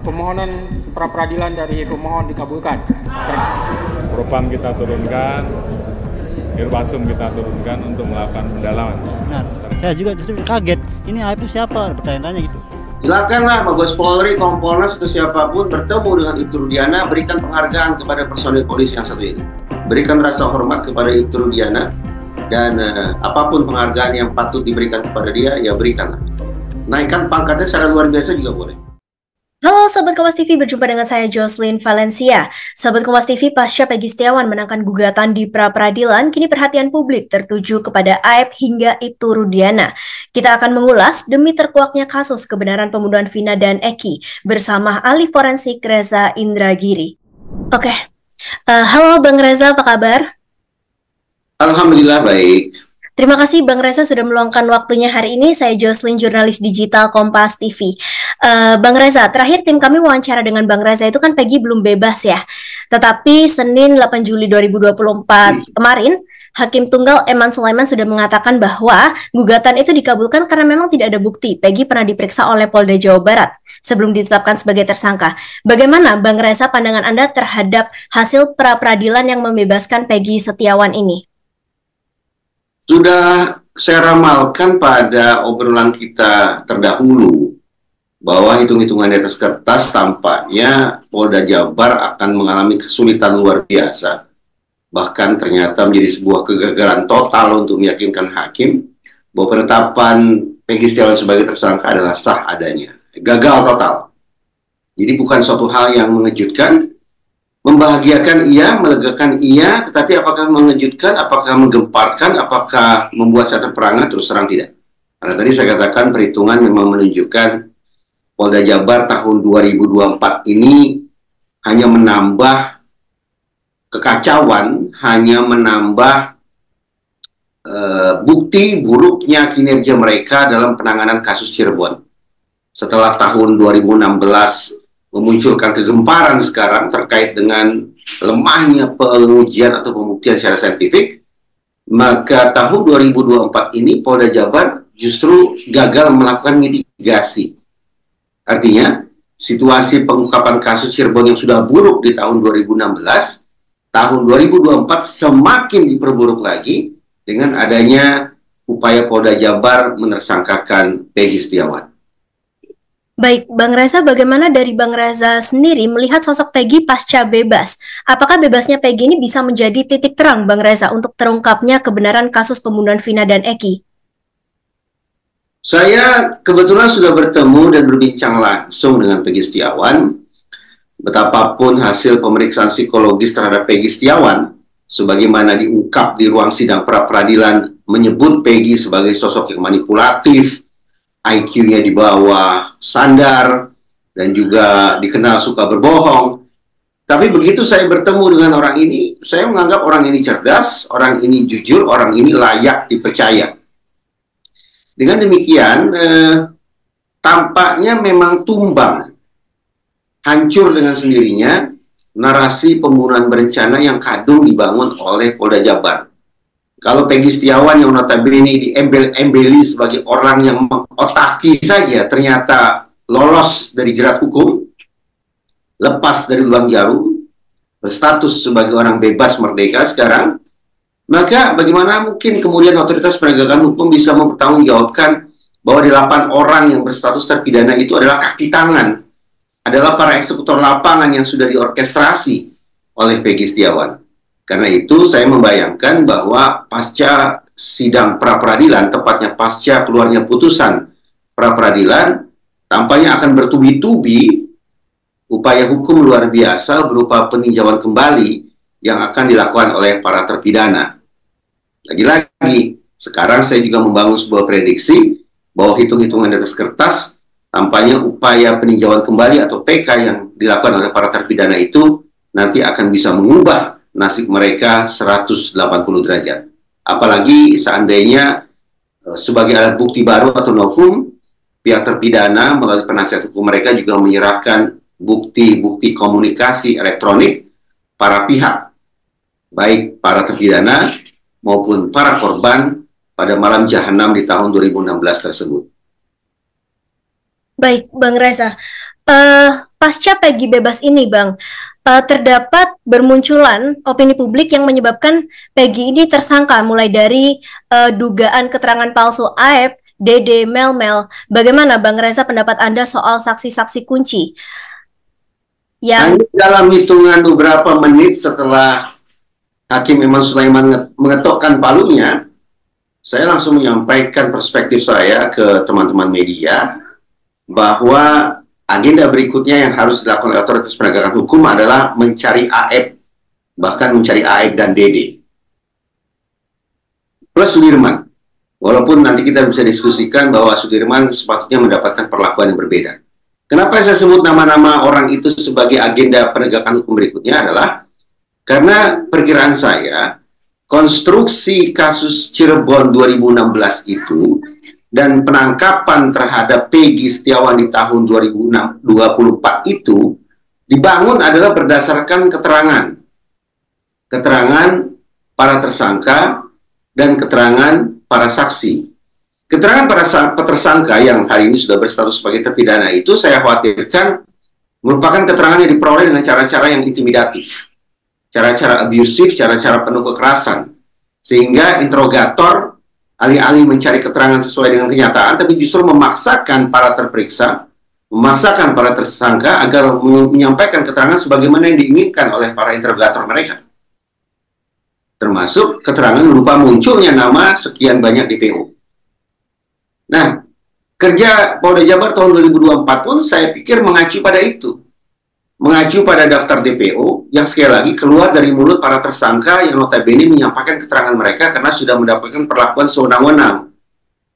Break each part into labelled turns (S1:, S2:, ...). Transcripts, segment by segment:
S1: Permohonan pra peradilan dari pemohon dikabulkan.
S2: Propam kita turunkan, Irwasum kita turunkan untuk melakukan pendalaman.
S3: Benar. Saya juga justru kaget. Ini AIP itu siapa? Bertanya-tanya gitu.
S4: Silakanlah Mabes Polri, Kompolnas, atau siapapun bertemu dengan Ibtu Rudiana, berikan penghargaan kepada personil polisi yang satu ini. Berikan rasa hormat kepada Ibtu Rudiana, dan apapun penghargaan yang patut diberikan kepada dia, ya berikanlah. Naikkan pangkatnya secara luar biasa juga boleh.
S5: Halo Sobat Kompas TV, berjumpa dengan saya Jocelyn Valencia. Sobat Kompas TV, pasca Peggy Setiawan menangkan gugatan di pra-peradilan, kini perhatian publik tertuju kepada AIP hingga Ibtu Rudiana. Kita akan mengulas demi terkuaknya kasus kebenaran pembunuhan Vina dan Eki bersama ahli forensik Reza Indragiri. Oke, halo Bang Reza, apa kabar?
S4: Alhamdulillah baik.
S5: Terima kasih Bang Reza sudah meluangkan waktunya hari ini. Saya Jocelyn, jurnalis digital Kompas TV. Bang Reza, terakhir tim kami wawancara dengan Bang Reza itu kan Peggy belum bebas ya. Tetapi Senin 8 Juli 2024 kemarin, Hakim Tunggal Eman Sulaiman sudah mengatakan bahwa gugatan itu dikabulkan karena memang tidak ada bukti. Peggy pernah diperiksa oleh Polda Jawa Barat sebelum ditetapkan sebagai tersangka. Bagaimana Bang Reza pandangan Anda terhadap hasil pra-peradilan yang membebaskan Peggy Setiawan ini?
S4: Sudah saya ramalkan pada obrolan kita terdahulu bahwa hitung-hitungan di atas kertas tampaknya Polda Jabar akan mengalami kesulitan luar biasa. Bahkan ternyata menjadi sebuah kegagalan total untuk meyakinkan hakim bahwa penetapan Peggy Setiawan sebagai tersangka adalah sah adanya. Gagal total. Jadi bukan suatu hal yang mengejutkan. Membahagiakan iya, melegakan iya, tetapi apakah mengejutkan, apakah menggemparkan, apakah membuat saya terperangah, terus terang tidak. Karena tadi saya katakan perhitungan memang menunjukkan Polda Jabar tahun 2024 ini hanya menambah kekacauan, hanya menambah bukti buruknya kinerja mereka dalam penanganan kasus Cirebon. Setelah tahun 2016 memunculkan kegemparan sekarang terkait dengan lemahnya pengujian atau pembuktian secara saintifik, maka tahun 2024 ini Polda Jabar justru gagal melakukan mitigasi. Artinya, situasi pengungkapan kasus Cirebon yang sudah buruk di tahun 2016, tahun 2024 semakin diperburuk lagi dengan adanya upaya Polda Jabar menersangkakan Peggy Setiawan.
S5: Baik, Bang Reza, bagaimana dari Bang Reza sendiri melihat sosok Peggy pasca bebas? Apakah bebasnya Peggy ini bisa menjadi titik terang, Bang Reza, untuk terungkapnya kebenaran kasus pembunuhan Vina dan Eki?
S4: Saya kebetulan sudah bertemu dan berbincang langsung dengan Peggy Setiawan. Betapapun hasil pemeriksaan psikologis terhadap Peggy Setiawan, sebagaimana diungkap di ruang sidang pra-peradilan, menyebut Peggy sebagai sosok yang manipulatif, IQ-nya di bawah standar, dan juga dikenal suka berbohong. Tapi begitu saya bertemu dengan orang ini, saya menganggap orang ini cerdas, orang ini jujur, orang ini layak dipercaya. Dengan demikian, tampaknya memang tumbang, hancur dengan sendirinya narasi pembunuhan berencana yang kadung dibangun oleh Polda Jabar. Kalau Peggy Setiawan yang notabene diembel-embeli sebagai orang yang mengotaki saja ternyata lolos dari jerat hukum, lepas dari lubang jarum, berstatus sebagai orang bebas merdeka sekarang, maka bagaimana mungkin kemudian otoritas penegakan hukum bisa mempertanggungjawabkan bahwa 8 orang yang berstatus terpidana itu adalah kaki tangan, adalah para eksekutor lapangan yang sudah diorkestrasi oleh Peggy Setiawan. Karena itu saya membayangkan bahwa pasca sidang pra-peradilan, tepatnya pasca keluarnya putusan pra-peradilan, tampaknya akan bertubi-tubi upaya hukum luar biasa berupa peninjauan kembali yang akan dilakukan oleh para terpidana. Lagi-lagi, sekarang saya juga membangun sebuah prediksi bahwa hitung-hitungan di atas kertas, tampaknya upaya peninjauan kembali atau PK yang dilakukan oleh para terpidana itu nanti akan bisa mengubah nasib mereka 180 derajat. Apalagi seandainya sebagai alat bukti baru atau novum, pihak terpidana melalui penasihat hukum mereka juga menyerahkan bukti-bukti komunikasi elektronik para pihak, baik para terpidana maupun para korban pada malam jahanam di tahun 2016 tersebut.
S5: Baik, Bang Reza. pasca Peggy bebas ini, Bang, terdapat bermunculan opini publik yang menyebabkan Peggy ini tersangka, mulai dari dugaan keterangan palsu Aep, Dede, Mel. Bagaimana Bang Reza pendapat Anda soal saksi-saksi kunci yang
S4: dalam hitungan beberapa menit setelah Hakim Iman Sulaiman mengetokkan palunya, saya langsung menyampaikan perspektif saya ke teman-teman media bahwa agenda berikutnya yang harus dilakukan oleh otoritas penegakan hukum adalah mencari Aep, bahkan mencari Aep dan Dede. Plus Sudirman. Walaupun nanti kita bisa diskusikan bahwa Sudirman sepatutnya mendapatkan perlakuan yang berbeda. Kenapa saya sebut nama-nama orang itu sebagai agenda penegakan hukum berikutnya adalah karena perkiraan saya, konstruksi kasus Cirebon 2016 itu dan penangkapan terhadap Peggy Setiawan di tahun 2024 itu dibangun adalah berdasarkan keterangan para tersangka dan keterangan para saksi. Keterangan para tersangka yang hari ini sudah berstatus sebagai terpidana itu saya khawatirkan merupakan keterangan yang diperoleh dengan cara-cara yang intimidatif, cara-cara abusif, cara-cara penuh kekerasan, sehingga interrogator alih-alih mencari keterangan sesuai dengan kenyataan, tapi justru memaksakan para terperiksa, memaksakan para tersangka agar menyampaikan keterangan sebagaimana yang diinginkan oleh para interrogator mereka. Termasuk keterangan berupa munculnya nama sekian banyak DPO. Nah, kerja Polda Jabar tahun 2024 pun saya pikir mengacu pada itu. Mengacu pada daftar DPO yang sekali lagi keluar dari mulut para tersangka yang notabene menyampaikan keterangan mereka karena sudah mendapatkan perlakuan sewenang-wenang,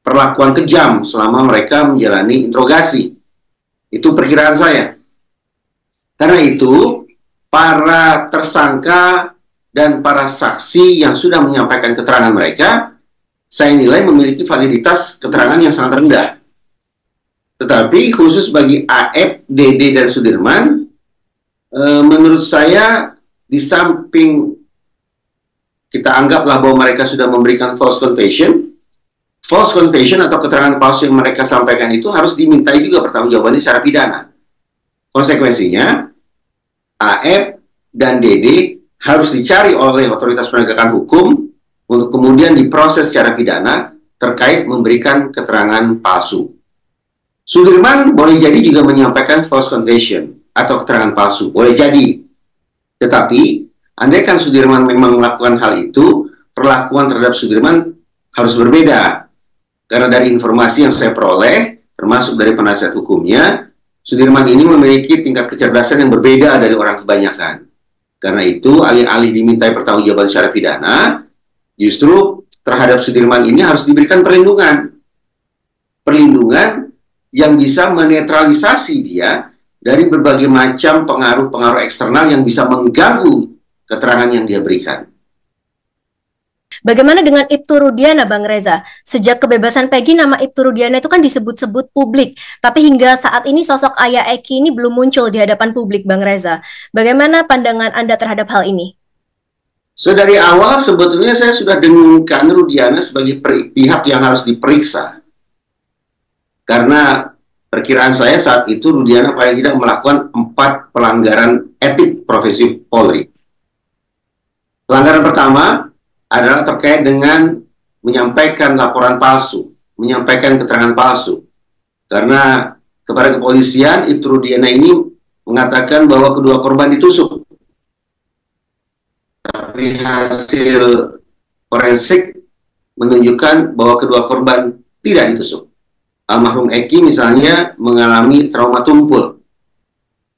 S4: perlakuan kejam selama mereka menjalani interogasi. Itu perkiraan saya. Karena itu, para tersangka dan para saksi yang sudah menyampaikan keterangan mereka, saya nilai memiliki validitas keterangan yang sangat rendah. Tetapi khusus bagi Aep, Dede, dan Sudirman, menurut saya di samping kita anggaplah bahwa mereka sudah memberikan false confession atau keterangan palsu yang mereka sampaikan itu harus dimintai juga pertanggungjawabannya secara pidana. Konsekuensinya, Aep dan Dede harus dicari oleh otoritas penegakan hukum untuk kemudian diproses secara pidana terkait memberikan keterangan palsu. Sudirman boleh jadi juga menyampaikan false confession atau keterangan palsu, boleh jadi. Tetapi, andaikan Sudirman memang melakukan hal itu, perlakuan terhadap Sudirman harus berbeda. Karena dari informasi yang saya peroleh, termasuk dari penasihat hukumnya, Sudirman ini memiliki tingkat kecerdasan yang berbeda dari orang kebanyakan. Karena itu, alih-alih dimintai pertanggungjawaban secara pidana, justru terhadap Sudirman ini harus diberikan perlindungan. Perlindungan yang bisa menetralisasi dia dari berbagai macam pengaruh-pengaruh eksternal yang bisa mengganggu keterangan yang dia berikan.
S5: Bagaimana dengan Ibtu Rudiana, Bang Reza? Sejak kebebasan Peggy, nama Ibtu Rudiana itu kan disebut-sebut publik. Tapi hingga saat ini sosok Ayah Eki ini belum muncul di hadapan publik, Bang Reza. Bagaimana pandangan Anda terhadap hal ini?
S4: Dari awal sebetulnya saya sudah dengungkan Rudiana sebagai pihak yang harus diperiksa. Karena perkiraan saya saat itu Rudiana paling tidak melakukan 4 pelanggaran etik profesi Polri. Pelanggaran pertama adalah terkait dengan menyampaikan laporan palsu, menyampaikan keterangan palsu. Karena kepada kepolisian, Ibtu Rudiana ini mengatakan bahwa kedua korban ditusuk. Tapi hasil forensik menunjukkan bahwa kedua korban tidak ditusuk. Almarhum Eki misalnya mengalami trauma tumpul.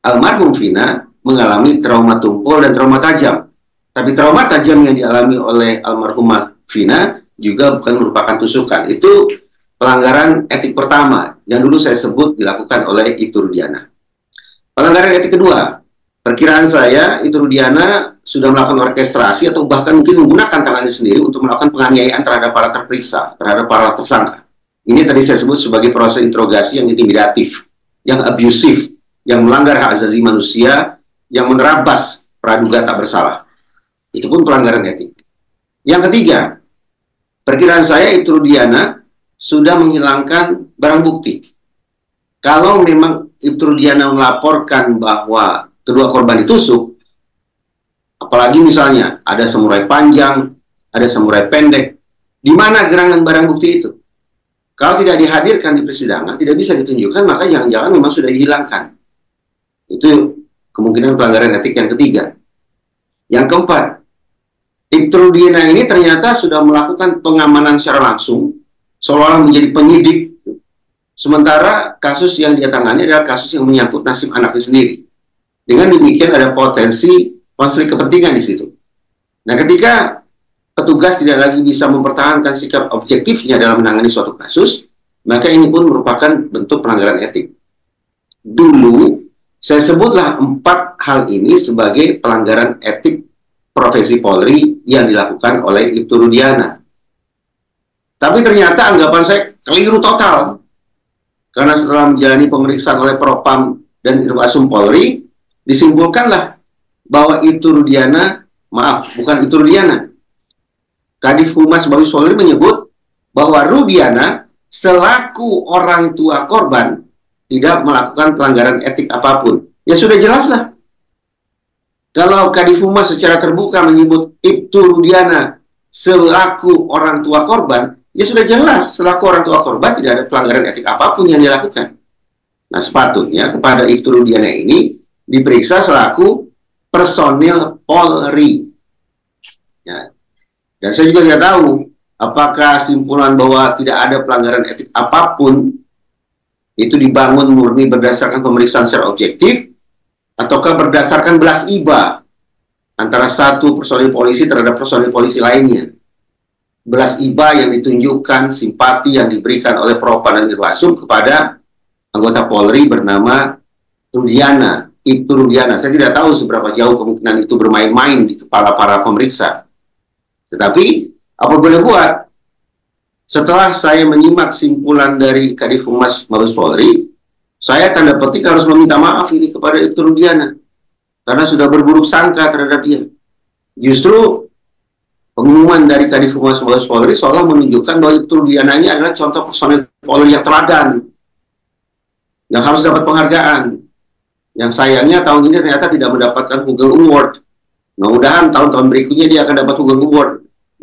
S4: Almarhum Vina mengalami trauma tumpul dan trauma tajam. Tapi trauma tajam yang dialami oleh almarhumah Vina juga bukan merupakan tusukan. Itu pelanggaran etik pertama yang dulu saya sebut dilakukan oleh Ibtu Rudiana. Pelanggaran etik kedua, perkiraan saya Ibtu Rudiana sudah melakukan orkestrasi atau bahkan mungkin menggunakan tangannya sendiri untuk melakukan penganiayaan terhadap para terperiksa, terhadap para tersangka. Ini tadi saya sebut sebagai proses interogasi yang intimidatif, yang abusif, yang melanggar hak asasi manusia, yang menerabas praduga tak bersalah. Itu pun pelanggaran etik. Yang ketiga, perkiraan saya Ibtu Rudiana sudah menghilangkan barang bukti. kalau memang Ibtu Rudiana melaporkan bahwa kedua korban ditusuk, apalagi misalnya ada samurai panjang, ada samurai pendek, di mana gerangan barang bukti itu? Kalau tidak dihadirkan di persidangan, tidak bisa ditunjukkan, maka jangan-jangan memang sudah dihilangkan. Itu kemungkinan pelanggaran etik yang ketiga. Yang keempat, Ibtu Rudiana ini ternyata sudah melakukan pengamanan secara langsung, seolah-olah menjadi penyidik. Sementara kasus yang dia tangani adalah kasus yang menyangkut nasib anaknya sendiri. Dengan demikian ada potensi konflik kepentingan di situ. Nah, ketika petugas tidak lagi bisa mempertahankan sikap objektifnya dalam menangani suatu kasus, maka ini pun merupakan bentuk pelanggaran etik. Dulu, saya sebutlah 4 hal ini sebagai pelanggaran etik profesi Polri yang dilakukan oleh Ibtu Rudiana. Tapi ternyata anggapan saya keliru total. Karena setelah menjalani pemeriksaan oleh Propam dan Irwasum Polri, disimpulkanlah bahwa Ibtu Rudiana, maaf, bukan Ibtu Rudiana, Kadif Humas Mabes Polri menyebut bahwa Rudiana selaku orang tua korban tidak melakukan pelanggaran etik apapun. Ya sudah jelaslah. Kalau Kadif Humas secara terbuka menyebut Ibtu Rudiana selaku orang tua korban, ya sudah jelas selaku orang tua korban tidak ada pelanggaran etik apapun yang dilakukan. Nah, sepatutnya kepada Ibtu Rudiana ini diperiksa selaku personil Polri. Ya. Dan saya juga tidak tahu apakah simpulan bahwa tidak ada pelanggaran etik apapun itu dibangun murni berdasarkan pemeriksaan secara objektif ataukah berdasarkan belas iba antara satu personil polisi terhadap personil polisi lainnya. Belas iba yang ditunjukkan, simpati yang diberikan oleh Propam dan Irwasum kepada anggota Polri bernama Rudiana, Ibtu Rudiana. Saya tidak tahu seberapa jauh kemungkinan itu bermain-main di kepala para pemeriksa. Tetapi, apa boleh buat? Setelah saya menyimak simpulan dari Kadif Humas Mabes Polri, saya tanda petik harus meminta maaf ini kepada Ibtu Rudiana. Karena sudah berburuk sangka terhadap dia. Justru, pengumuman dari Kadif Humas Mabes Polri seolah menunjukkan bahwa Ibtu Rudiana ini adalah contoh personil Polri yang teladan, yang harus dapat penghargaan. Yang sayangnya tahun ini ternyata tidak mendapatkan Google Award. Mudah-mudahan tahun-tahun berikutnya dia akan dapat Google Award.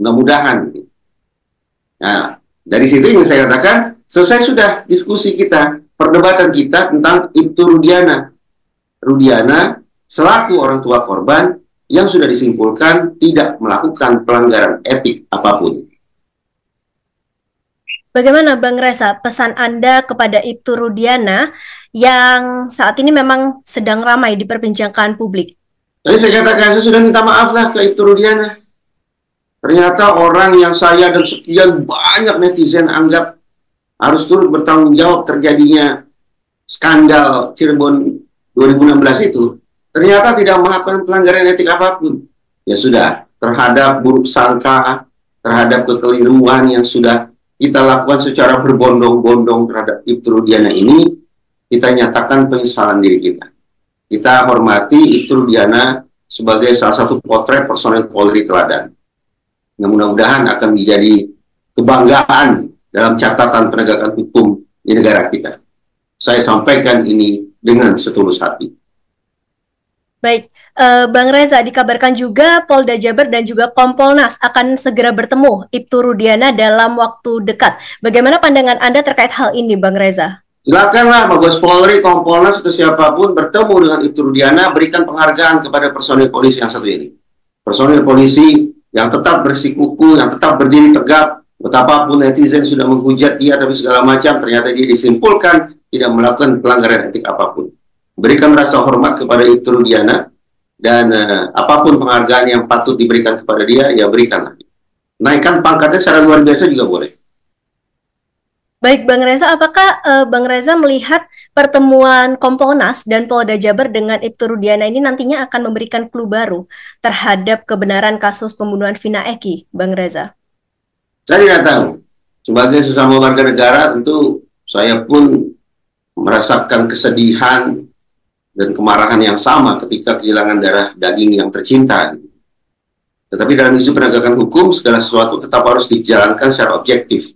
S4: Mudah-mudahan. Nah, dari situ yang saya katakan, selesai sudah diskusi kita, perdebatan kita tentang Ibtu Rudiana. Rudiana selaku orang tua korban yang sudah disimpulkan tidak melakukan pelanggaran etik apapun.
S5: Bagaimana Bang Reza, pesan Anda kepada Ibtu Rudiana yang saat ini memang sedang ramai diperbincangkan publik?
S4: Jadi saya katakan, saya sudah minta maaf lah ke Ibtu Rudiana. Ternyata orang yang saya dan sekian banyak netizen anggap harus turut bertanggung jawab terjadinya skandal Cirebon 2016 itu, ternyata tidak melakukan pelanggaran etik apapun. Ya sudah, terhadap buruk sangka, terhadap kekeliruan yang sudah kita lakukan secara berbondong-bondong terhadap Ibtu Rudiana ini, kita nyatakan penyesalan diri kita. Kita hormati Ibtu Rudiana sebagai salah satu potret personel Polri teladan. Yang mudah-mudahan akan menjadi kebanggaan dalam catatan penegakan hukum di negara kita. Saya sampaikan ini dengan setulus hati.
S5: Baik, Bang Reza, dikabarkan juga Polda Jabar dan juga Kompolnas akan segera bertemu Ibtu Rudiana dalam waktu dekat. Bagaimana pandangan Anda terkait hal ini, Bang Reza?
S4: Silakanlah Mabes Polri, Kompolnas, atau siapapun bertemu dengan Ibtu Rudiana, berikan penghargaan kepada personil polisi yang satu ini. Personil polisi yang tetap bersikukuh, yang tetap berdiri tegak, betapapun netizen sudah menghujat dia, tapi segala macam, ternyata dia disimpulkan tidak melakukan pelanggaran etik apapun. Berikan rasa hormat kepada Ibtu Rudiana, dan apapun penghargaan yang patut diberikan kepada dia, ya berikanlah. Naikkan pangkatnya secara luar biasa juga boleh.
S5: Baik, Bang Reza, apakah Bang Reza melihat pertemuan Kompolnas dan Polda Jabar dengan Ibtu Rudiana ini nantinya akan memberikan clue baru terhadap kebenaran kasus pembunuhan Vina Eki, Bang Reza?
S4: Saya tidak tahu. Sebagai sesama warga negara, tentu saya pun merasakan kesedihan dan kemarahan yang sama ketika kehilangan darah daging yang tercinta. Tetapi dalam isu penegakan hukum, segala sesuatu tetap harus dijalankan secara objektif.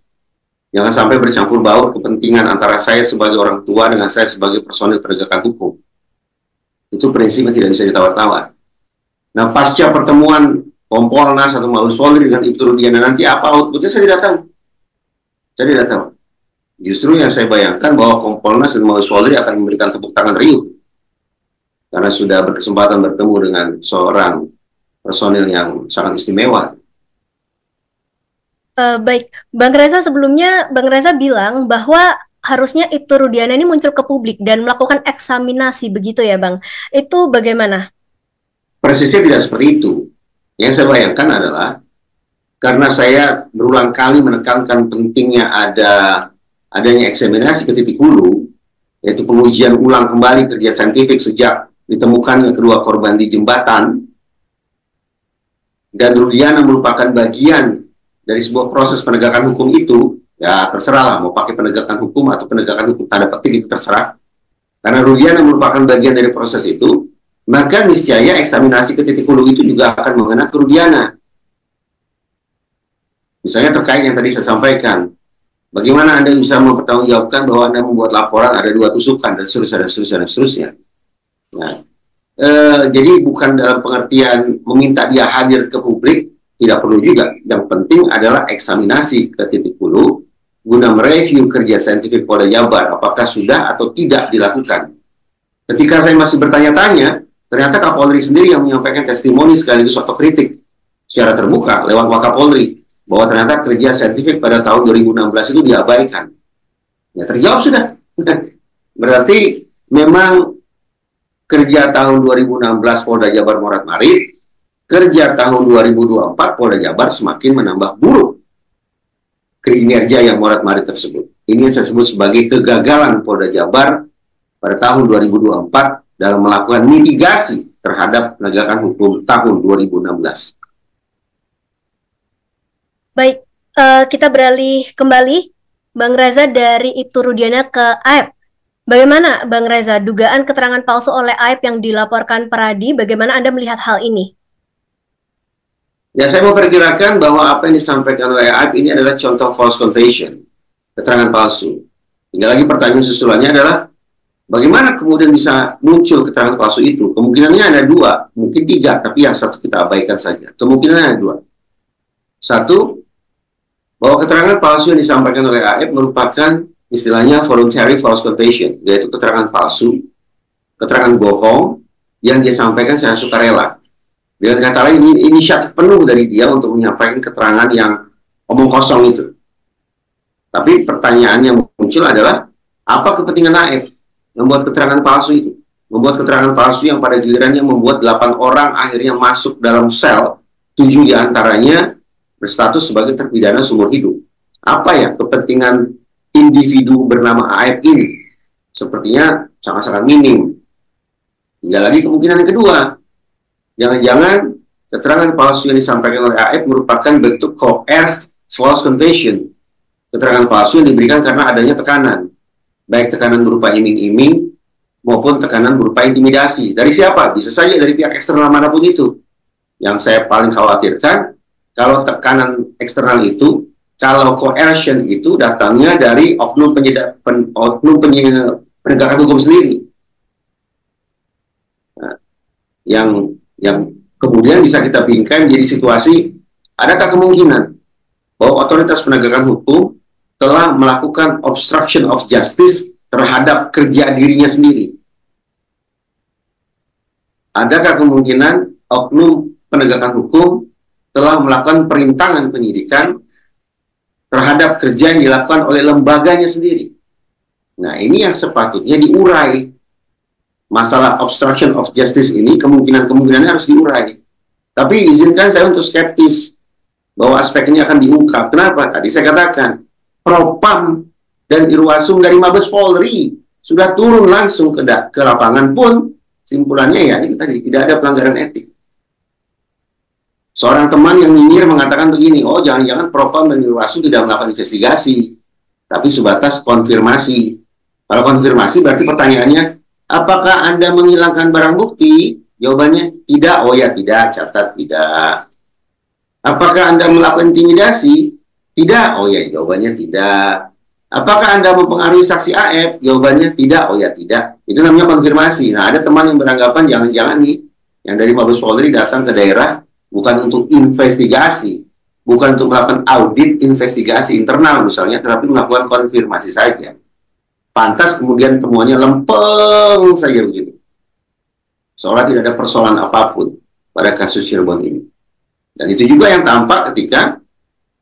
S4: Jangan sampai bercampur baur kepentingan antara saya sebagai orang tua dengan saya sebagai personil penegakan hukum. Itu prinsipnya tidak bisa ditawar-tawar. Nah, pasca pertemuan Kompolnas atau Mabes Polri dengan Ibtu Rudiana nanti apa outputnya saya tidak tahu. Saya tidak tahu. Justru yang saya bayangkan bahwa Kompolnas dan Mabes Polri akan memberikan tepuk tangan riuh karena sudah berkesempatan bertemu dengan seorang personil yang sangat istimewa.
S5: Baik, Bang Reza, sebelumnya Bang Reza bilang bahwa harusnya Ibtu Rudiana ini muncul ke publik dan melakukan eksaminasi, begitu ya Bang? Itu bagaimana?
S4: Persisnya tidak seperti itu. Yang saya bayangkan adalah karena saya berulang kali menekankan pentingnya adanya eksaminasi ke titik hulu, yaitu pengujian ulang kembali kerja saintifik sejak ditemukannya kedua korban di jembatan, dan Rudiana merupakan bagian dari sebuah proses penegakan hukum itu, ya terserahlah mau pakai penegakan hukum atau penegakan hukum tanda petik itu terserah. Karena Rudiana merupakan bagian dari proses itu, maka niscaya eksaminasi ke titik hulu itu juga akan mengena ke Rudiana. Misalnya terkait yang tadi saya sampaikan, bagaimana Anda bisa mempertanggungjawabkan bahwa Anda membuat laporan ada 2 tusukan dan seterusnya dan seterusnya dan seterusnya. Nah, jadi bukan dalam pengertian meminta dia hadir ke publik, tidak perlu juga. Yang penting adalah eksaminasi ke titik hulu guna mereview kerja saintifik Polda Jabar apakah sudah atau tidak dilakukan. Ketika saya masih bertanya-tanya, ternyata Kapolri sendiri yang menyampaikan testimoni sekaligus otokritik secara terbuka lewat Wakapolri bahwa ternyata kerja saintifik pada tahun 2016 itu diabaikan. Ya terjawab sudah. Berarti memang kerja tahun 2016 Polda Jabar morat-marit, kerja tahun 2024 Polda Jabar semakin menambah buruk kinerja yang morat-marit tersebut. Ini yang saya sebut sebagai kegagalan Polda Jabar pada tahun 2024 dalam melakukan mitigasi terhadap penegakan hukum tahun 2016.
S5: Baik, kita beralih kembali, Bang Reza, dari Ibtu Rudiana ke Aep. Bagaimana Bang Reza, dugaan keterangan palsu oleh Aep yang dilaporkan Peradi, bagaimana Anda melihat hal ini?
S4: Ya, saya memperkirakan bahwa apa yang disampaikan oleh Aep ini adalah contoh false confession, keterangan palsu. Tinggal lagi pertanyaan susulannya adalah, bagaimana kemudian bisa muncul keterangan palsu itu? Kemungkinannya ada 2, mungkin 3, tapi yang satu kita abaikan saja. Kemungkinannya ada 2. Satu, bahwa keterangan palsu yang disampaikan oleh Aep merupakan istilahnya voluntary false confession, yaitu keterangan palsu, keterangan bohong yang dia sampaikan secara sukarela. Dengan kata lain, ini inisiatif penuh dari dia untuk menyampaikan keterangan yang omong kosong itu. Tapi pertanyaan yang muncul adalah, apa kepentingan Aep membuat keterangan palsu itu? Membuat keterangan palsu yang pada gilirannya membuat 8 orang akhirnya masuk dalam sel, 7 diantaranya berstatus sebagai terpidana seumur hidup. Apa ya kepentingan individu bernama Aep ini? Sepertinya sangat-sangat minim. Tinggal lagi kemungkinan yang kedua. Jangan-jangan keterangan palsu yang disampaikan oleh Aep merupakan bentuk coerced false confession. Keterangan palsu yang diberikan karena adanya tekanan. Baik tekanan berupa iming-iming maupun tekanan berupa intimidasi. Dari siapa? Bisa saja dari pihak eksternal manapun itu. Yang saya paling khawatirkan, kalau tekanan eksternal itu, kalau coercion itu datangnya dari oknum penegakan hukum sendiri. Nah, yang kemudian bisa kita bingkai menjadi situasi, adakah kemungkinan bahwa otoritas penegakan hukum telah melakukan obstruction of justice terhadap kerja dirinya sendiri? Adakah kemungkinan oknum penegakan hukum telah melakukan perintangan penyidikan terhadap kerja yang dilakukan oleh lembaganya sendiri? Nah, ini yang sepatutnya diurai. Masalah obstruction of justice ini kemungkinan-kemungkinannya harus diurai. Tapi izinkan saya untuk skeptis bahwa aspek ini akan diungkap. Kenapa? Tadi saya katakan, Propam dan Irwasum dari Mabes Polri sudah turun langsung ke lapangan pun, simpulannya ya ini tadi, tidak ada pelanggaran etik. Seorang teman yang nyinyir mengatakan begini, oh jangan-jangan Propam dan Irwasum tidak melakukan investigasi, tapi sebatas konfirmasi. Kalau konfirmasi berarti pertanyaannya, apakah Anda menghilangkan barang bukti? Jawabannya tidak. Oh ya tidak, catat tidak. Apakah Anda melakukan intimidasi? Tidak. Oh ya, jawabannya tidak. Apakah Anda mempengaruhi saksi AF? Jawabannya tidak. Oh ya, tidak. Itu namanya konfirmasi. Nah, ada teman yang beranggapan jangan-jangan nih, yang dari Mabes Polri datang ke daerah bukan untuk investigasi, bukan untuk melakukan audit investigasi internal misalnya, tetapi melakukan konfirmasi saja. Pantas kemudian temuannya lempeng saja begitu. Seolah tidak ada persoalan apapun pada kasus Cirebon ini. Dan itu juga yang tampak ketika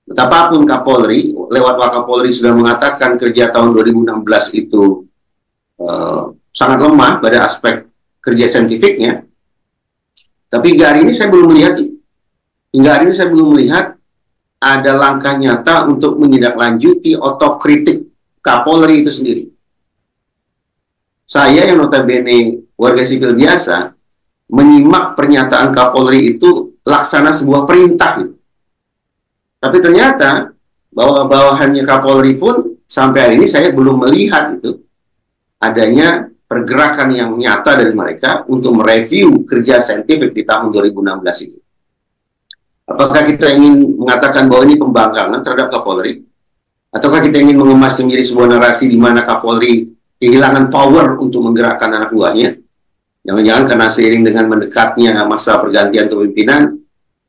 S4: betapapun Kapolri, lewat Wakapolri sudah mengatakan kerja tahun 2016 itu sangat lemah pada aspek kerja saintifiknya. Tapi hingga hari ini saya belum melihat ada langkah nyata untuk menindaklanjuti otokritik Kapolri itu sendiri. Saya yang notabene warga sipil biasa menyimak pernyataan Kapolri itu laksana sebuah perintah. Tapi ternyata bawahannya Kapolri pun sampai hari ini saya belum melihat itu adanya pergerakan yang nyata dari mereka untuk mereview kerja saintifik di tahun 2016 itu. Apakah kita ingin mengatakan bahwa ini pembangkangan terhadap Kapolri? Ataukah kita ingin mengemas menjadi sebuah narasi di mana Kapolri kehilangan power untuk menggerakkan anak buahnya? Jangan-jangan karena seiring dengan mendekatnya masa pergantian kepemimpinan,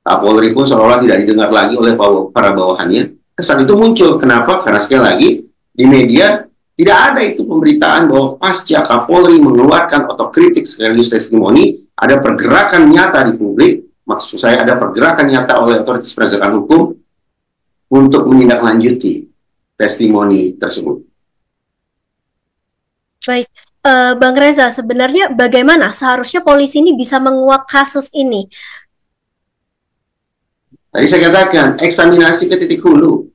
S4: Kapolri pun seolah-olah tidak didengar lagi oleh para bawahannya. Kesan itu muncul. Kenapa? Karena sekali lagi, di media tidak ada itu pemberitaan bahwa pasca Kapolri mengeluarkan otokritik sekaligus testimoni, ada pergerakan nyata di publik, maksud saya ada pergerakan nyata oleh otoritas penegakan hukum untuk menindaklanjuti testimoni tersebut.
S5: Baik, Bang Reza, sebenarnya bagaimana seharusnya polisi ini bisa menguak kasus ini?
S4: Tadi saya katakan, eksaminasi ke titik hulu.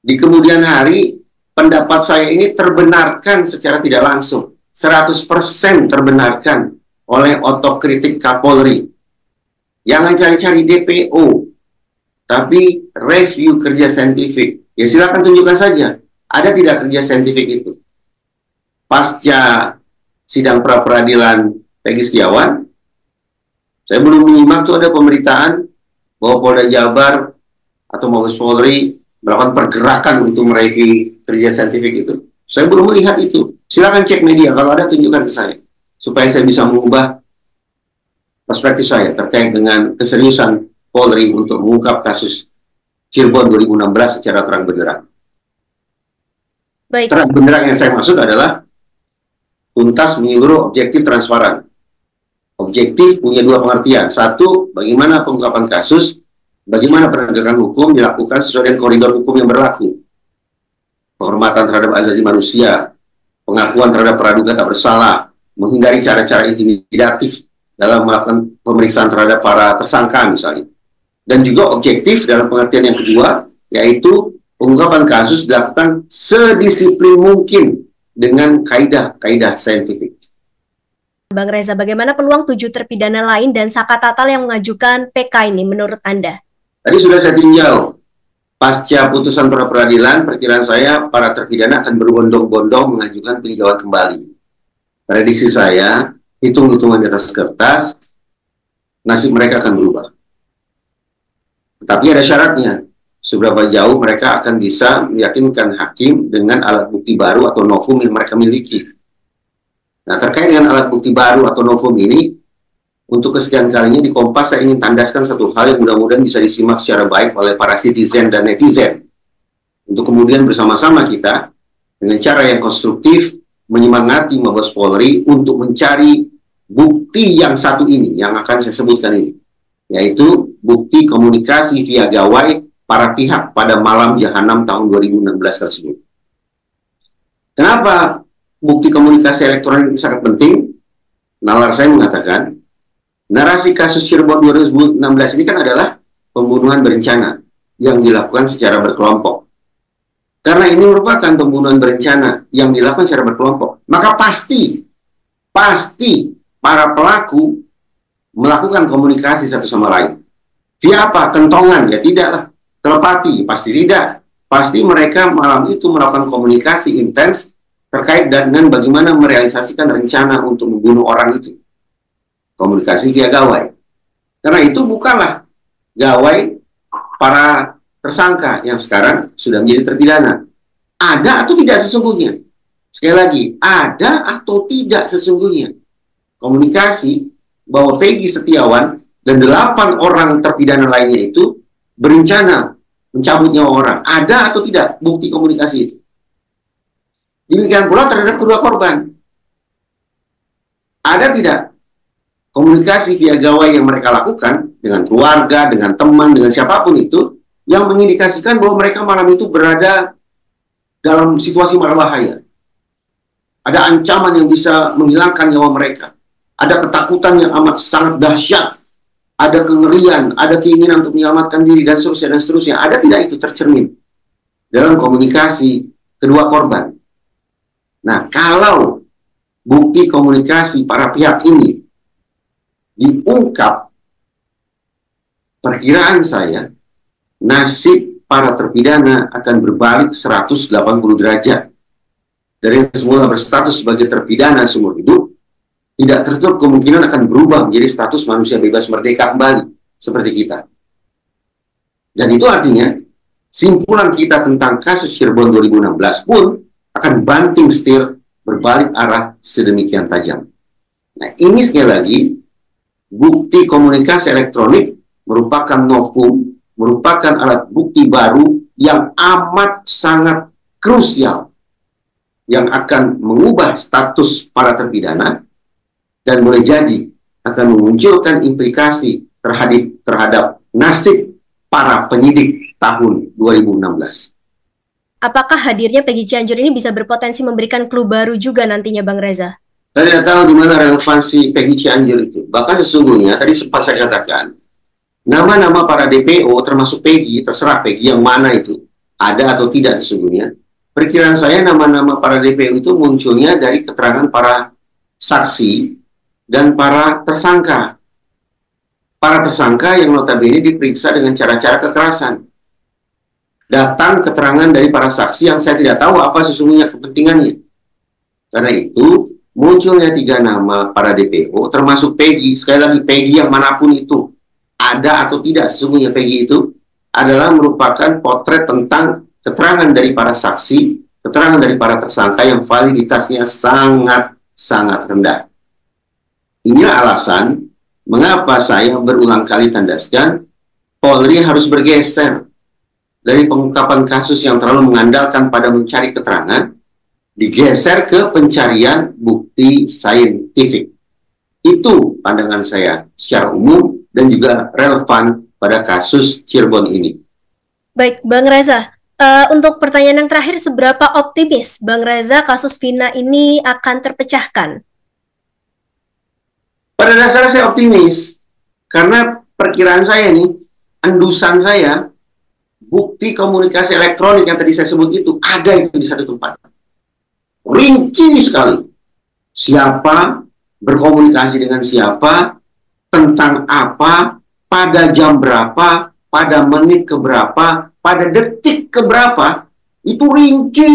S4: Di kemudian hari, pendapat saya ini terbenarkan secara tidak langsung. 100% terbenarkan oleh otokritik Kapolri. Jangan cari-cari DPO, tapi review kerja saintifik. Ya silakan tunjukkan saja, ada tidak kerja saintifik itu? Pasca sidang pra-peradilan Peggy Setiawan, saya belum menyimak tuh ada pemberitaan bahwa Polda Jabar atau Mabes Polri melakukan pergerakan untuk mereview kerja saintifik itu. Saya belum melihat itu. Silakan cek media, kalau ada tunjukkan ke saya, supaya saya bisa mengubah perspektif saya terkait dengan keseriusan Polri untuk mengungkap kasus Cirebon 2016 secara terang benderang.
S5: Baik.
S4: Terang benderang yang saya maksud adalah tuntas, menyeluruh, objektif, transparan. Objektif punya dua pengertian. Satu, bagaimana pengungkapan kasus, bagaimana penegakan hukum dilakukan sesuai dengan koridor hukum yang berlaku. Penghormatan terhadap asasi manusia, pengakuan terhadap praduga tak bersalah, menghindari cara-cara intimidatif dalam melakukan pemeriksaan terhadap para tersangka misalnya. Dan juga objektif dalam pengertian yang kedua, yaitu pengungkapan kasus dilakukan sedisiplin mungkin dengan kaidah-kaidah saintifik.
S5: Bang Reza, bagaimana peluang 7 terpidana lain dan Saka Tatal yang mengajukan PK ini menurut Anda?
S4: Tadi sudah saya tinjau. Pasca putusan pra peradilan, perkiraan saya para terpidana akan berbondong-bondong mengajukan peninjauan kembali. Prediksi saya, hitung-hitungan di atas kertas, nasib mereka akan berubah. Tapi ada syaratnya. Seberapa jauh mereka akan bisa meyakinkan hakim dengan alat bukti baru atau novum yang mereka miliki. Nah, terkait dengan alat bukti baru atau novum ini, untuk kesekian kalinya di Kompas saya ingin tandaskan satu hal yang mudah-mudahan bisa disimak secara baik oleh para citizen dan netizen. Untuk kemudian bersama-sama kita, dengan cara yang konstruktif, menyemangati Mabes Polri untuk mencari bukti yang satu ini, yang akan saya sebutkan ini. Yaitu bukti komunikasi via gawai para pihak pada malam Jahanam tahun 2016 tersebut. Kenapa bukti komunikasi elektronik sangat penting? Nalar saya mengatakan, narasi kasus Cirebon 2016 ini kan adalah pembunuhan berencana yang dilakukan secara berkelompok. Karena ini merupakan pembunuhan berencana yang dilakukan secara berkelompok, maka pasti para pelaku melakukan komunikasi satu sama lain. Via apa? Kentongan? Ya tidaklah. Telepati? Pasti tidak. Pasti mereka malam itu melakukan komunikasi intens terkait dengan bagaimana merealisasikan rencana untuk membunuh orang itu. Komunikasi via gawai. Karena itu bukanlah gawai para tersangka yang sekarang sudah menjadi terpidana. Ada atau tidak sesungguhnya? Sekali lagi, ada atau tidak sesungguhnya komunikasi bahwa Peggy Setiawan dan 8 orang terpidana lainnya itu berencana mencabut nyawa orang. Ada atau tidak bukti komunikasi itu? Demikian pula terhadap kedua korban. Ada tidak komunikasi via gawai yang mereka lakukan dengan keluarga, dengan teman, dengan siapapun itu, yang mengindikasikan bahwa mereka malam itu berada dalam situasi berbahaya. Ada ancaman yang bisa menghilangkan nyawa mereka. Ada ketakutan yang amat sangat dahsyat. Ada kengerian, ada keinginan untuk menyelamatkan diri, dan seterusnya, dan seterusnya. Ada tidak itu tercermin dalam komunikasi kedua korban? Nah, kalau bukti komunikasi para pihak ini diungkap, perkiraan saya, nasib para terpidana akan berbalik 180 derajat. Dari yang semula berstatus sebagai terpidana seumur hidup, tidak tertutup kemungkinan akan berubah menjadi status manusia bebas merdeka kembali, seperti kita. Dan itu artinya, simpulan kita tentang kasus Cirebon 2016 pun akan banting setir berbalik arah sedemikian tajam. Nah, ini sekali lagi, bukti komunikasi elektronik merupakan novum, merupakan alat bukti baru yang amat sangat krusial, yang akan mengubah status para terpidana, dan boleh jadi akan memunculkan implikasi terhadap nasib para penyidik tahun 2016.
S5: Apakah hadirnya Peggy Cianjur ini bisa berpotensi memberikan clue baru juga nantinya, Bang Reza?
S4: Saya tidak tahu di mana relevansi Peggy Cianjur itu. Bahkan sesungguhnya, tadi sempat saya katakan, nama-nama para DPO, termasuk Peggy, terserah Peggy yang mana itu, ada atau tidak sesungguhnya. Perkiraan saya nama-nama para DPO itu munculnya dari keterangan para saksi dan para tersangka. Para tersangka yang notabene diperiksa dengan cara-cara kekerasan. Datang keterangan dari para saksi yang saya tidak tahu apa sesungguhnya kepentingannya. Karena itu, munculnya 3 nama para DPO, termasuk Peggy. Sekali lagi, Peggy yang manapun itu, ada atau tidak sesungguhnya Peggy itu, adalah merupakan potret tentang keterangan dari para saksi, keterangan dari para tersangka yang validitasnya sangat-sangat rendah. Inilah alasan mengapa saya berulang kali tandaskan Polri harus bergeser dari pengungkapan kasus yang terlalu mengandalkan pada mencari keterangan, digeser ke pencarian bukti saintifik. Itu pandangan saya secara umum dan juga relevan pada kasus Cirebon ini.
S5: Baik, Bang Reza. Untuk pertanyaan yang terakhir, seberapa optimis Bang Reza kasus Vina ini akan terpecahkan?
S4: Pada dasarnya saya optimis, karena perkiraan saya nih, endusan saya, bukti komunikasi elektronik yang tadi saya sebut itu, ada itu di satu tempat. Rinci sekali. Siapa, berkomunikasi dengan siapa, tentang apa, pada jam berapa, pada menit keberapa, pada detik keberapa, itu rinci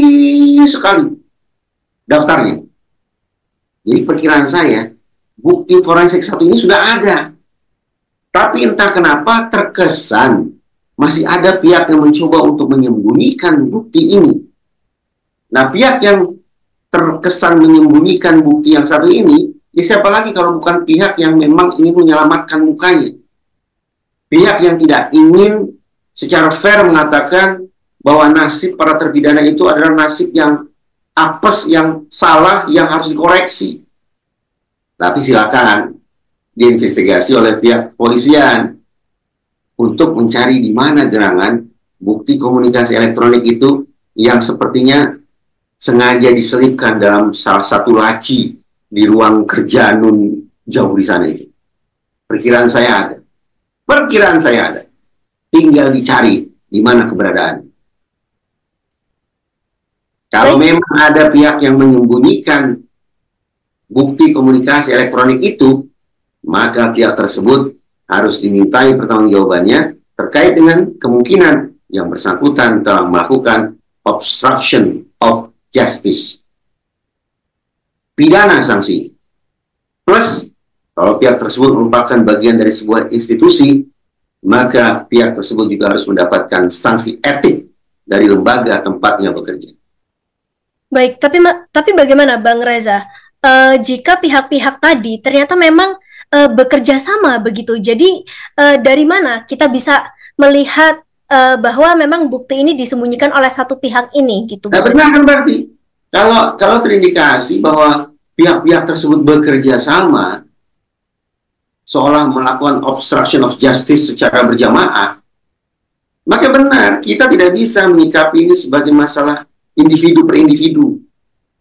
S4: sekali daftarnya. Jadi perkiraan saya, bukti forensik satu ini sudah ada. Tapi entah kenapa terkesan masih ada pihak yang mencoba untuk menyembunyikan bukti ini. Nah, pihak yang terkesan menyembunyikan bukti yang satu ini, ya siapa lagi kalau bukan pihak yang memang ingin menyelamatkan mukanya. Pihak yang tidak ingin secara fair mengatakan bahwa nasib para terpidana itu adalah nasib yang apes, yang salah, yang harus dikoreksi. Tapi silakan diinvestigasi oleh pihak kepolisian untuk mencari di mana gerangan bukti komunikasi elektronik itu yang sepertinya sengaja diselipkan dalam salah satu laci di ruang kerja Nun jauh di sana itu. Perkiraan saya ada. Perkiraan saya ada. Tinggal dicari di mana keberadaan. Kalau memang ada pihak yang menyembunyikan bukti komunikasi elektronik itu, maka pihak tersebut harus dimintai pertanggungjawabannya terkait dengan kemungkinan yang bersangkutan telah melakukan obstruction of justice. Pidana sanksi. Plus, kalau pihak tersebut merupakan bagian dari sebuah institusi maka pihak tersebut juga harus mendapatkan sanksi etik dari lembaga tempatnya bekerja.
S5: Baik, tapi bagaimana Bang Reza? Jika pihak-pihak tadi ternyata memang bekerja sama begitu, jadi dari mana kita bisa melihat bahwa memang bukti ini disembunyikan oleh satu pihak ini gitu?
S4: Nah, benar kan berarti kalau terindikasi bahwa pihak-pihak tersebut bekerja sama, seolah melakukan obstruction of justice secara berjamaah, maka benar kita tidak bisa menyikapi ini sebagai masalah individu per individu.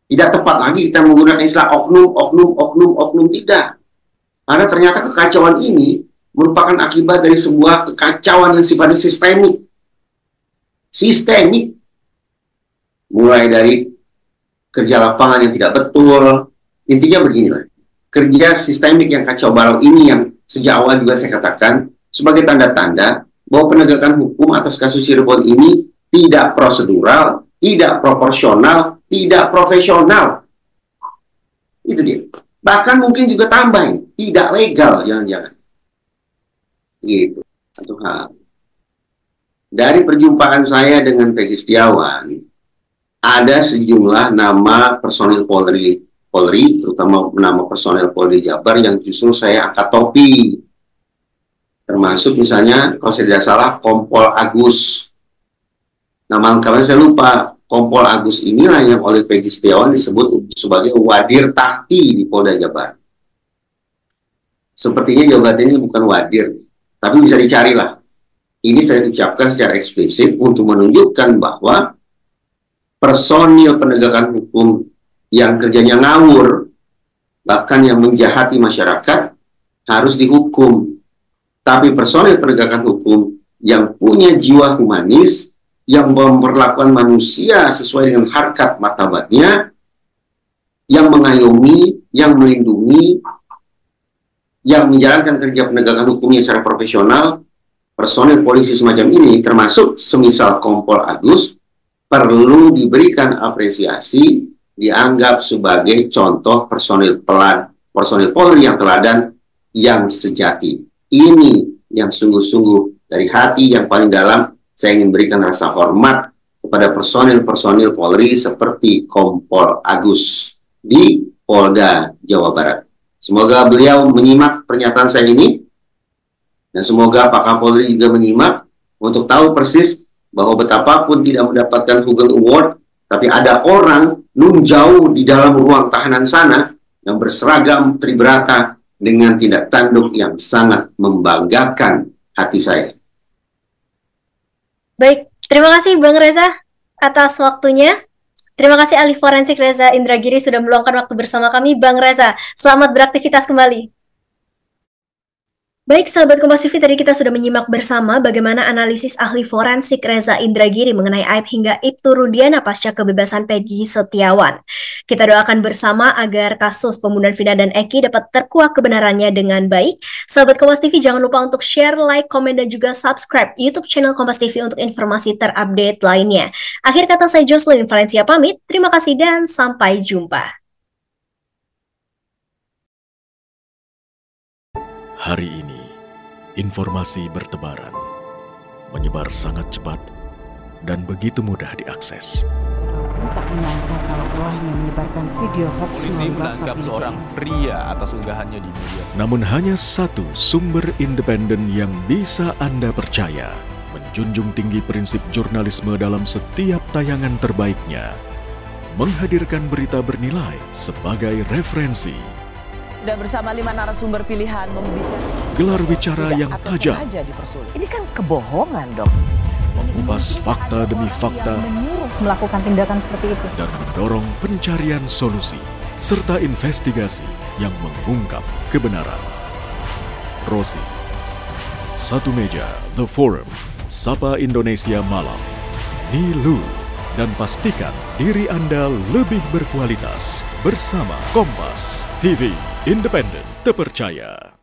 S4: Tidak tepat lagi kita menggunakan istilah oknum, tidak. Karena ternyata kekacauan ini merupakan akibat dari sebuah kekacauan yang sifatnya sistemik. Mulai dari kerja lapangan yang tidak betul. Intinya beginilah. Kerja sistemik yang kacau balau ini yang sejak awal juga saya katakan sebagai tanda-tanda bahwa penegakan hukum atas kasus Cirebon ini tidak prosedural, tidak proporsional, tidak profesional. Itu dia. Bahkan mungkin juga tambahin, tidak legal, jangan-jangan. Gitu. Satu hal. Dari perjumpaan saya dengan Peggy Setiawan, ada sejumlah nama personil Polri, terutama nama personil Polri Jabar yang justru saya angkat topi. Termasuk misalnya, kalau saya tidak salah, Kompol Agus. Nama lengkapnya saya lupa. Kompol Agus inilah yang oleh Peggy Setiawan disebut sebagai wadir tahti di Polda Jabar. Sepertinya jabatannya bukan wadir, tapi bisa dicarilah. Ini saya ucapkan secara eksplisit untuk menunjukkan bahwa personil penegakan hukum yang kerjanya ngawur, bahkan yang menjahati masyarakat, harus dihukum. Tapi personil penegakan hukum yang punya jiwa humanis, yang memperlakukan manusia sesuai dengan harkat martabatnya, yang mengayomi, yang melindungi, yang menjalankan kerja penegakan hukumnya secara profesional, personil polisi semacam ini, termasuk semisal Kompol Agus, perlu diberikan apresiasi, dianggap sebagai contoh personil Polri yang teladan, yang sejati. Ini yang sungguh-sungguh dari hati yang paling dalam, saya ingin berikan rasa hormat kepada personil-personil Polri seperti Kompol Agus di Polda Jawa Barat. Semoga beliau menyimak pernyataan saya ini, dan semoga Pak Kapolri juga menyimak untuk tahu persis bahwa betapapun tidak mendapatkan Google Award, tapi ada orang nun jauh di dalam ruang tahanan sana yang berseragam tribrata dengan tindak tanduk yang sangat membanggakan hati saya.
S5: Baik, terima kasih Bang Reza atas waktunya. Terima kasih ahli forensik Reza Indragiri sudah meluangkan waktu bersama kami. Bang Reza, selamat beraktivitas kembali. Baik, sahabat Kompas TV, tadi kita sudah menyimak bersama bagaimana analisis ahli forensik Reza Indragiri mengenai aib hingga Ibtu Rudiana pasca kebebasan Peggy Setiawan. Kita doakan bersama agar kasus pembunuhan Vina dan Eki dapat terkuak kebenarannya dengan baik. Sahabat Kompas TV, jangan lupa untuk share, like, komen, dan juga subscribe YouTube channel Kompas TV untuk informasi terupdate lainnya. Akhir kata saya Jocelyn Valencia pamit, terima kasih dan sampai jumpa.
S6: Hari ini, informasi bertebaran, menyebar sangat cepat dan begitu mudah diakses.
S7: Tak menyangka kalau ulahnya menyebarkan video hoax.
S8: Polisi menangkap seorang pria atas unggahannya di media sosial.
S6: Namun hanya satu sumber independen yang bisa Anda percaya, menjunjung tinggi prinsip jurnalisme dalam setiap tayangan terbaiknya, menghadirkan berita bernilai sebagai referensi.
S7: Dan bersama 5 narasumber pilihan membicarakan
S6: Gelar bicara yang tajam,
S7: ini kan kebohongan, Dok.
S6: mengupas fakta demi fakta,
S7: Menyuruh melakukan tindakan seperti itu.
S6: dan mendorong pencarian solusi serta investigasi yang mengungkap kebenaran. Rosi, Satu Meja, The Forum, Sapa Indonesia Malam, Nilu, dan pastikan diri Anda lebih berkualitas bersama Kompas TV, independen, terpercaya.